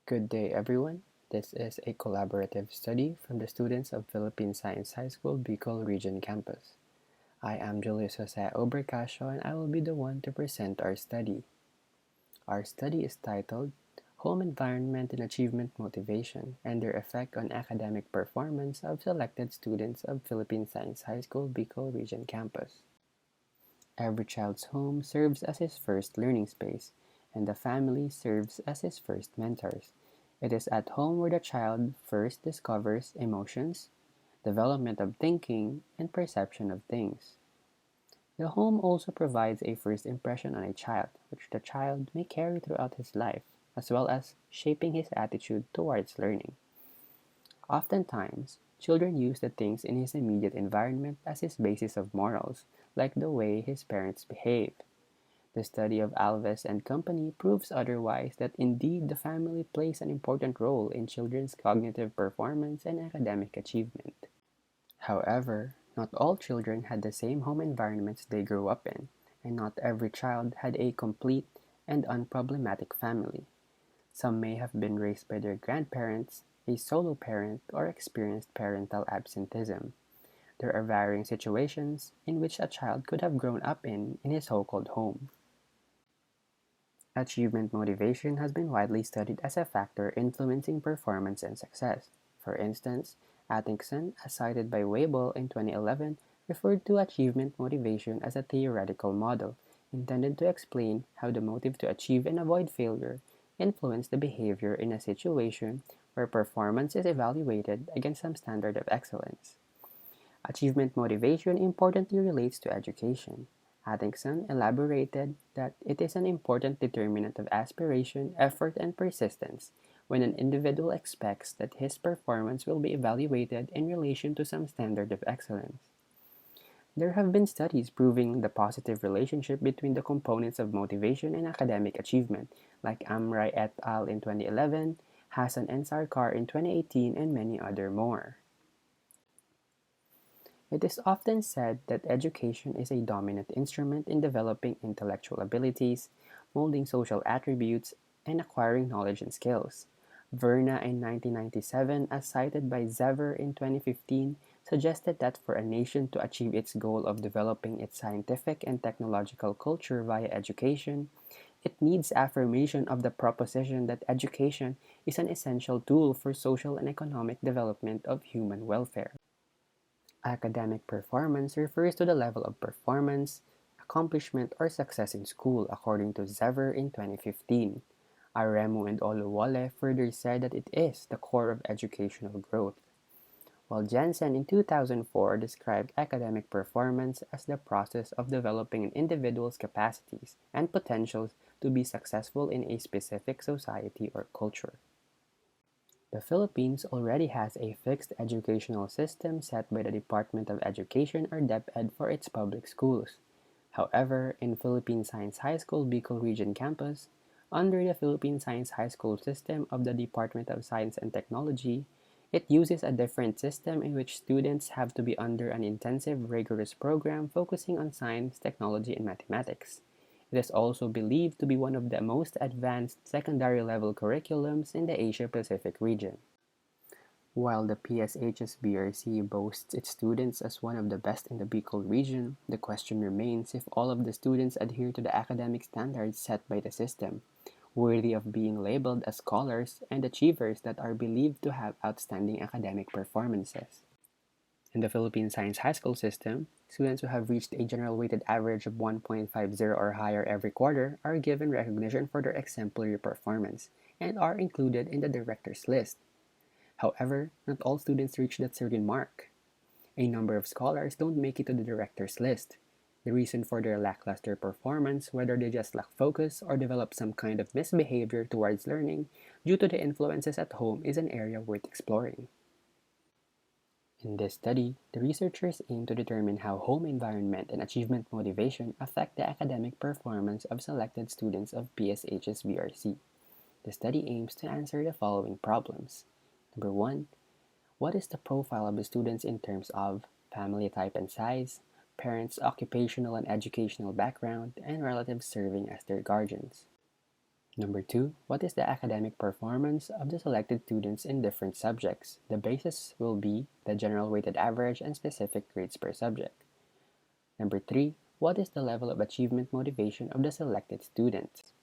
Good day, everyone. This is a collaborative study from the students of Philippine Science High School Bicol Region Campus. I am Julius Bercasio and I will be the one to present our study. Our study is titled Home Environment and Achievement Motivation and Their Effect on Academic Performance of Selected Students of Philippine Science High School Bicol Region Campus. Every child's home serves as his first learning space, and the family serves as his first mentors. It is at home where the child first discovers emotions, development of thinking, and perception of things. The home also provides a first impression on a child, which the child may carry throughout his life, as well as shaping his attitude towards learning. Oftentimes, children use the things in his immediate environment as his basis of morals, like the way his parents behave. The study of Alves and company proves otherwise that indeed the family plays an important role in children's cognitive performance and academic achievement. However, not all children had the same home environments they grew up in, and not every child had a complete and unproblematic family. Some may have been raised by their grandparents, a solo parent, or experienced parental absenteeism. There are varying situations in which a child could have grown up in his so-called home. Achievement motivation has been widely studied as a factor influencing performance and success. For instance, Atkinson, as cited by Weibull in 2011, referred to achievement motivation as a theoretical model intended to explain how the motive to achieve and avoid failure influence the behavior in a situation where performance is evaluated against some standard of excellence. Achievement motivation importantly relates to education. Atkinson elaborated that it is an important determinant of aspiration, effort, and persistence when an individual expects that his performance will be evaluated in relation to some standard of excellence. There have been studies proving the positive relationship between the components of motivation and academic achievement, like Amrai et al. In 2011, Hassan and Sarkar in 2018, and many other more. It is often said that education is a dominant instrument in developing intellectual abilities, molding social attributes, and acquiring knowledge and skills. Verna in 1997, as cited by Zever in 2015, suggested that for a nation to achieve its goal of developing its scientific and technological culture via education, it needs affirmation of the proposition that education is an essential tool for social and economic development of human welfare. Academic performance refers to the level of performance, accomplishment, or success in school, according to Zever in 2015. Aremu and Oluwole further said that it is the core of educational growth, while Jensen in 2004 described academic performance as the process of developing an individual's capacities and potentials to be successful in a specific society or culture. The Philippines already has a fixed educational system set by the Department of Education or DepEd for its public schools. However, in Philippine Science High School Bicol Region Campus, under the Philippine Science High School system of the Department of Science and Technology, it uses a different system in which students have to be under an intensive, rigorous program focusing on science, technology, and mathematics. It is also believed to be one of the most advanced secondary level curriculums in the Asia-Pacific region. While the PSHS BRC boasts its students as one of the best in the Bicol region, the question remains if all of the students adhere to the academic standards set by the system, worthy of being labeled as scholars and achievers that are believed to have outstanding academic performances. In the Philippine Science High School system, students who have reached a general weighted average of 1.50 or higher every quarter are given recognition for their exemplary performance and are included in the director's list. However, not all students reach that certain mark. A number of scholars don't make it to the director's list. The reason for their lackluster performance, whether they just lack focus or develop some kind of misbehavior towards learning due to the influences at home, is an area worth exploring. In this study, the researchers aim to determine how home environment and achievement motivation affect the academic performance of selected students of PSHS BRC. The study aims to answer the following problems. Number 1. What is the profile of the students in terms of family type and size, parents' occupational and educational background, and relatives serving as their guardians? Number 2, what is the academic performance of the selected students in different subjects? The basis will be the general weighted average and specific grades per subject. Number 3, what is the level of achievement motivation of the selected students?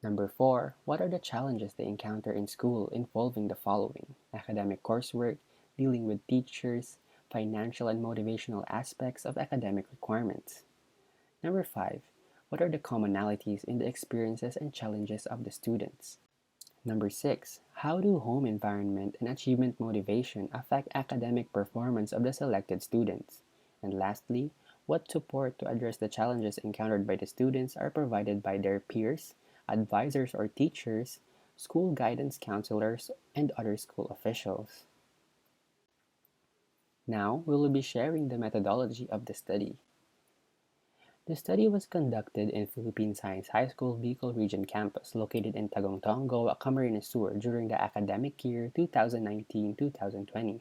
Number 4, what are the challenges they encounter in school involving the following: academic coursework, dealing with teachers, financial and motivational aspects of academic requirements? Number 5, what are the commonalities in the experiences and challenges of the students? Number 6, how do home environment and achievement motivation affect academic performance of the selected students? And lastly, what support to address the challenges encountered by the students are provided by their peers, advisors or teachers, school guidance counselors, and other school officials? Now, we will be sharing the methodology of the study. The study was conducted in Philippine Science High School Bicol Region Campus located in Tagongtongo, Camarines Sur during the academic year 2019-2020.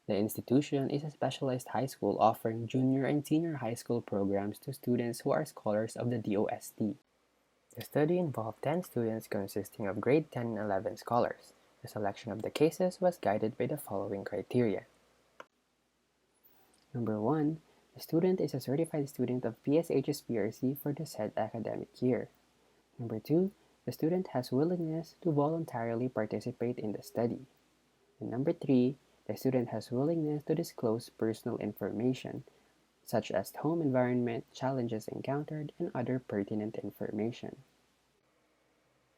The institution is a specialized high school offering junior and senior high school programs to students who are scholars of the DOST. The study involved 10 students consisting of grade 10 and 11 scholars. The selection of the cases was guided by the following criteria. Number 1, the student is a certified student of PSHS BRC for the said academic year. Number 2, the student has willingness to voluntarily participate in the study. And number 3, the student has willingness to disclose personal information, such as home environment, challenges encountered, and other pertinent information.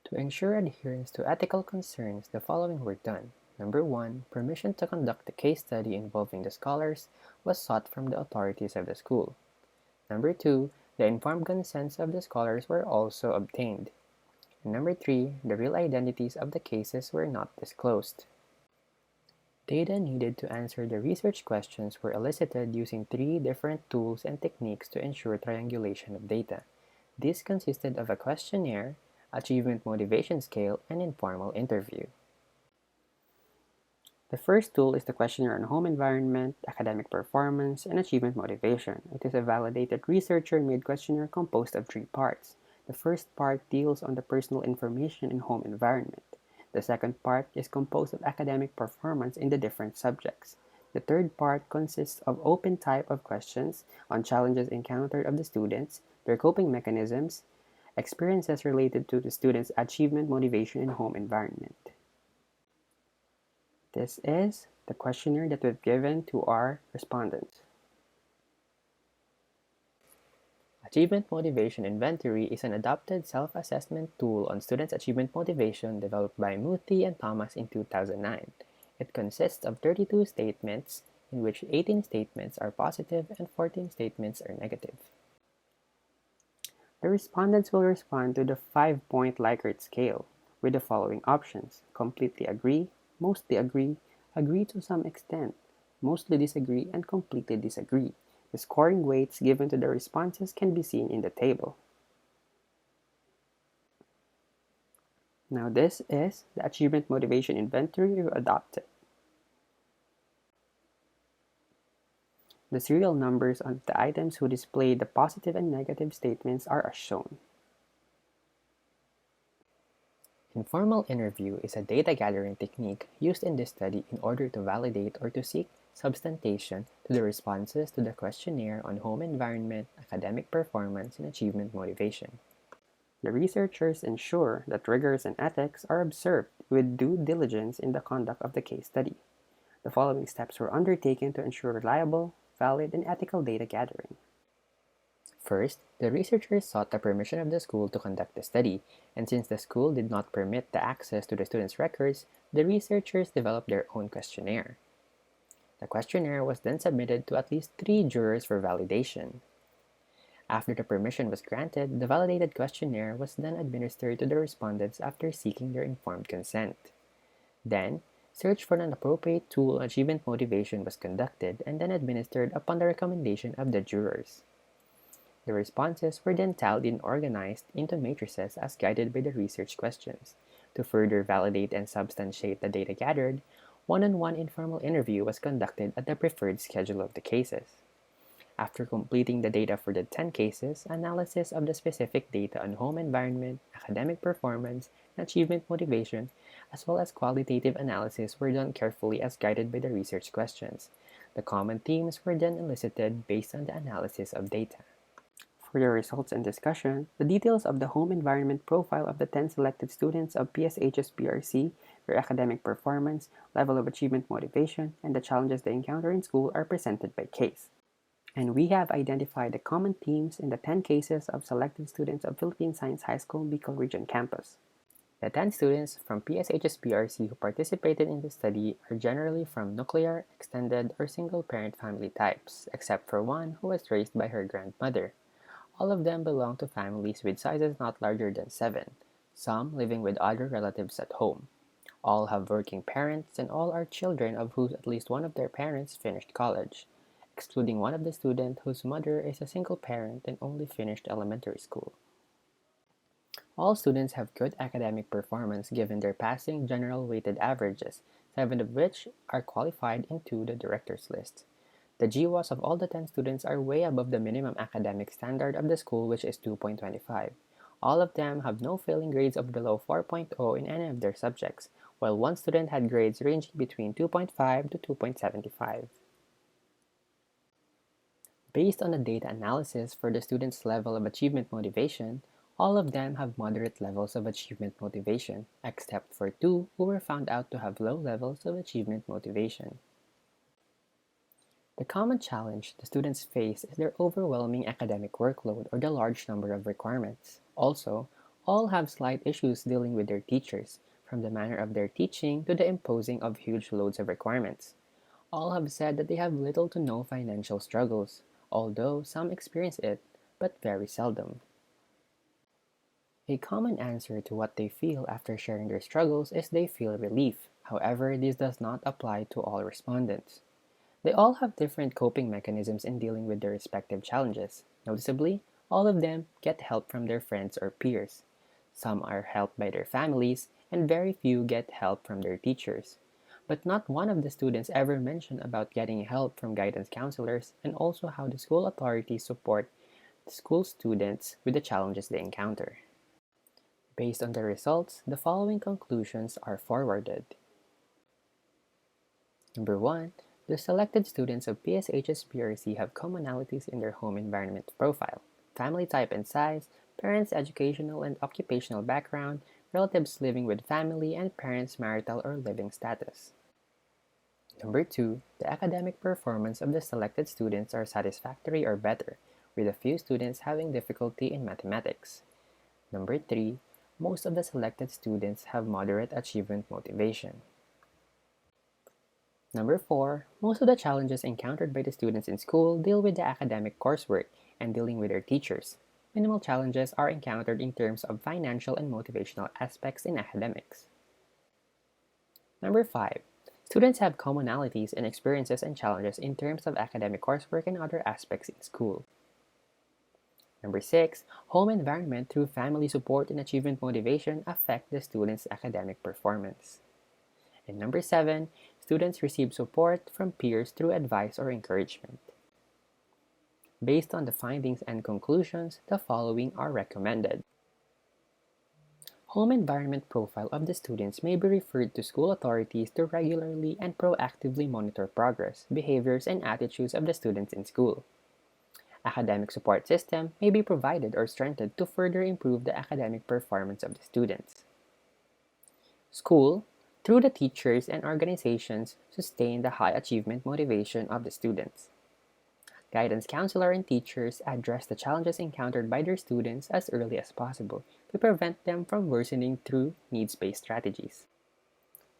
To ensure adherence to ethical concerns, the following were done. Number 1, permission to conduct the case study involving the scholars was sought from the authorities of the school. Number 2, the informed consents of the scholars were also obtained. And number 3, the real identities of the cases were not disclosed. Data needed to answer the research questions were elicited using 3 different tools and techniques to ensure triangulation of data. This consisted of a questionnaire, achievement motivation scale, and informal interview. The first tool is the questionnaire on home environment, academic performance, and achievement motivation. It is a validated researcher-made questionnaire composed of 3 parts. The first part deals on the personal information in home environment. The second part is composed of academic performance in the different subjects. The third part consists of open type of questions on challenges encountered of the students, their coping mechanisms, experiences related to the students' achievement motivation in home environment. This is the questionnaire that we've given to our respondents. Achievement Motivation Inventory is an adopted self-assessment tool on students' achievement motivation developed by Muthi and Thomas in 2009. It consists of 32 statements, in which 18 statements are positive and 14 statements are negative. The respondents will respond to the 5-point Likert scale with the following options: completely agree, mostly agree to some extent, mostly disagree, and completely disagree. The scoring weights given to the responses can be seen in the table. Now this is the Achievement Motivation Inventory we adopted. The serial numbers of the items who display the positive and negative statements are as shown. Informal interview is a data gathering technique used in this study in order to validate or to seek substantiation to the responses to the questionnaire on home environment, academic performance, and achievement motivation. The researchers ensure that rigors and ethics are observed with due diligence in the conduct of the case study. The following steps were undertaken to ensure reliable, valid, and ethical data gathering. First, the researchers sought the permission of the school to conduct the study, and since the school did not permit the access to the students' records, the researchers developed their own questionnaire. The questionnaire was then submitted to at least 3 jurors for validation. After the permission was granted, the validated questionnaire was then administered to the respondents after seeking their informed consent. Then, search for an appropriate tool on achievement motivation was conducted and then administered upon the recommendation of the jurors. The responses were then tallied and organized into matrices as guided by the research questions. To further validate and substantiate the data gathered, one-on-one informal interview was conducted at the preferred schedule of the cases. After completing the data for the 10 cases, analysis of the specific data on home environment, academic performance, and achievement motivation, as well as qualitative analysis were done carefully as guided by the research questions. The common themes were then elicited based on the analysis of data. For the results and discussion, the details of the home environment profile of the 10 selected students of PSHS BRC, their academic performance, level of achievement motivation, and the challenges they encounter in school are presented by case. And we have identified the common themes in the 10 cases of selected students of Philippine Science High School Bicol Region campus. The 10 students from PSHS BRC who participated in the study are generally from nuclear, extended, or single-parent family types, except for one who was raised by her grandmother. All of them belong to families with sizes not larger than 7, some living with other relatives at home. All have working parents and all are children of whose at least one of their parents finished college, excluding one of the students whose mother is a single parent and only finished elementary school. All students have good academic performance given their passing general weighted averages, 7 of which are qualified into the director's list. The GWAS of all the 10 students are way above the minimum academic standard of the school, which is 2.25. All of them have no failing grades of below 4.0 in any of their subjects, while one student had grades ranging between 2.5 to 2.75. Based on the data analysis for the students' level of achievement motivation, all of them have moderate levels of achievement motivation, except for 2 who were found out to have low levels of achievement motivation. The common challenge the students face is their overwhelming academic workload or the large number of requirements. Also, all have slight issues dealing with their teachers, from the manner of their teaching to the imposing of huge loads of requirements. All have said that they have little to no financial struggles, although some experience it, but very seldom. A common answer to what they feel after sharing their struggles is they feel relief. However, this does not apply to all respondents. They all have different coping mechanisms in dealing with their respective challenges. Noticeably, all of them get help from their friends or peers. Some are helped by their families, and very few get help from their teachers. But not one of the students ever mentioned about getting help from guidance counselors and also how the school authorities support the school students with the challenges they encounter. Based on the results, the following conclusions are forwarded. Number 1. The selected students of PSHS BRC have commonalities in their home environment profile, family type and size, parents' educational and occupational background, relatives living with family, and parents' marital or living status. Number 2. The academic performance of the selected students are satisfactory or better, with a few students having difficulty in mathematics. Number 3. Most of the selected students have moderate achievement motivation. Number 4. Most of the challenges encountered by the students in school deal with the academic coursework and dealing with their teachers. Minimal challenges are encountered in terms of financial and motivational aspects in academics. Number 5. Students have commonalities in experiences and challenges in terms of academic coursework and other aspects in school. Number 6. Home environment through family support and achievement motivation affect the students' academic performance. And number 7. Students receive support from peers through advice or encouragement. Based on the findings and conclusions, the following are recommended. Home environment profile of the students may be referred to school authorities to regularly and proactively monitor progress, behaviors, and attitudes of the students in school. Academic support system may be provided or strengthened to further improve the academic performance of the students. School, through the teachers and organizations, sustain the high achievement motivation of the students. Guidance counselor and teachers address the challenges encountered by their students as early as possible to prevent them from worsening through needs-based strategies.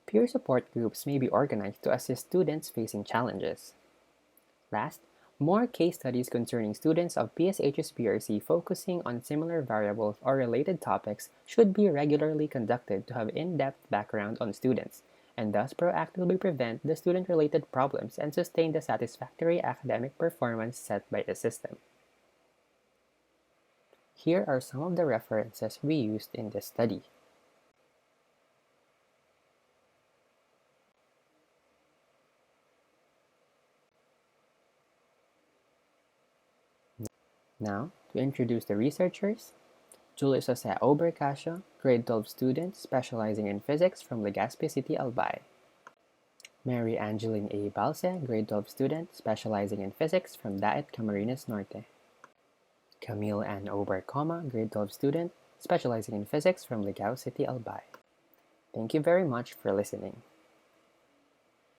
Peer support groups may be organized to assist students facing challenges. Last, more case studies concerning students of PSHS BRC focusing on similar variables or related topics should be regularly conducted to have in-depth background on students, and thus proactively prevent the student-related problems and sustain the satisfactory academic performance set by the system. Here are some of the references we used in this study. Now, to introduce the researchers, Julius Bercasio, grade 12 student specializing in physics from Legazpi City, Albay. Mary Angelyn A. Balce, grade 12 student specializing in physics from Daet Camarines Norte. Camille Ann O. Barcoma, grade 12 student specializing in physics from Legao City, Albay. Thank you very much for listening.